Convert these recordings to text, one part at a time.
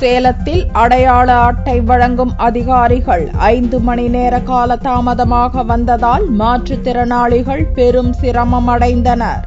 சேலத்தில் அடையாள அட்டை வழங்கும் அதிகாரிகள் 5 மணி நேர கால தாமதமாக வந்ததால் மாற்றுத்திறனாளிகள் பெரும் சிரமமடைந்தனர்.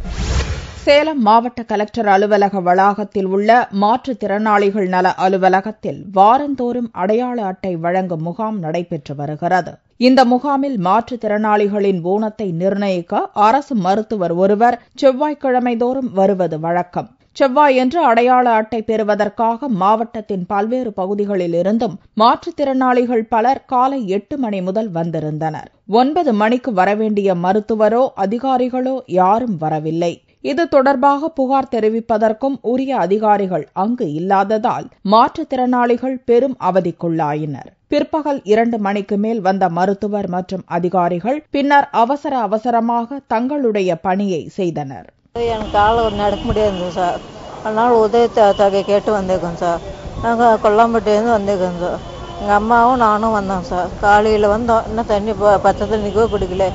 சேலம் மாவட்ட கலெக்டர் அலுவலக வளாகத்தில் உள்ள மாற்றுத்திறனாளிகள் நல அலுவலகத்தில் வாரந்தோறும் அடையாள அட்டை வழங்கும் முகாம் நடைபெற்று வருகிறது. இந்த முகாமில் மாற்றுத்திறனாளிகளின் ஊனத்தை நிர்ணயிக்க அரசு மருத்துவர் ஒருவர் செவ்வாய்க்கிழமை தோறும் வருவது வழக்கம். செவ்வாயன்று அடையாள அட்டை பெறுவதற்காக மாவட்டத்தின் பல்வேறு பகுதிகளில் இருந்தும் மாற்றுத்திறனாளிகள் பலர் காலை 8 மணி முதல் வந்திருந்தனர். 9 மணிக்கு வரவேண்டிய மருத்துவரோ அதிகாரிகளோ யாரும் வரவில்லை. இது தொடர்பாக புகார் தெரிவிப்பதற்கும் உரிய அதிகாரிகள் அங்கு இல்லாததால் மாற்றுத்திறனாளிகள் பெரும் அவதிக்குள்ளாயினர். பிற்பகல் 2 மணிக்கு மேல் வந்த மருத்துவர் மற்றும் அதிகாரிகள் பின்னர் அவசரமாக தங்களுடைய பணியை செய்தனர். எனக்கு காலை நடக்க முடியாது சார், அதனால உதவி தொகை கேட்டு வந்திருக்கோம் சார். நாங்கள் கொல்லாம்பட்டியிலேருந்து வந்திருக்கோம் சார். எங்கள் அம்மாவும் நானும் வந்தோம் சார். காலையில் வந்தோம், இன்னும் தண்ணி பச்சை தண்ணி கூட குடிக்கல.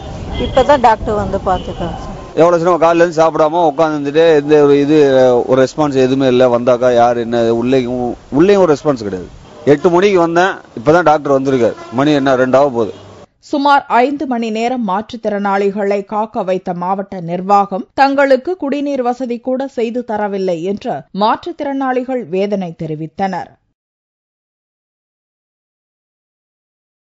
இப்போ தான் டாக்டர் வந்து பார்த்துருக்காங்க சார். எவ்வளோ சின்ன காலையிலேருந்து சாப்பிடாம உட்காந்துட்டு எந்த ஒரு ரெஸ்பான்ஸ் எதுவுமே இல்லை. வந்தாக்கா யார் என்ன உள்ளேயும் ஒரு ரெஸ்பான்ஸ் கிடையாது. 8 மணிக்கு வந்தேன், இப்பதான் டாக்டர் வந்திருக்காரு. மணி என்ன 2 ஆக போகுது. சுமார் 5 மணி நேரம் மாற்றுத்திறனாளிகளை காக்க வைத்த மாவட்ட நிர்வாகம் தங்களுக்கு குடிநீர் வசதி கூட செய்து தரவில்லை என்று மாற்றுத்திறனாளிகள் வேதனை தெரிவித்தனர்.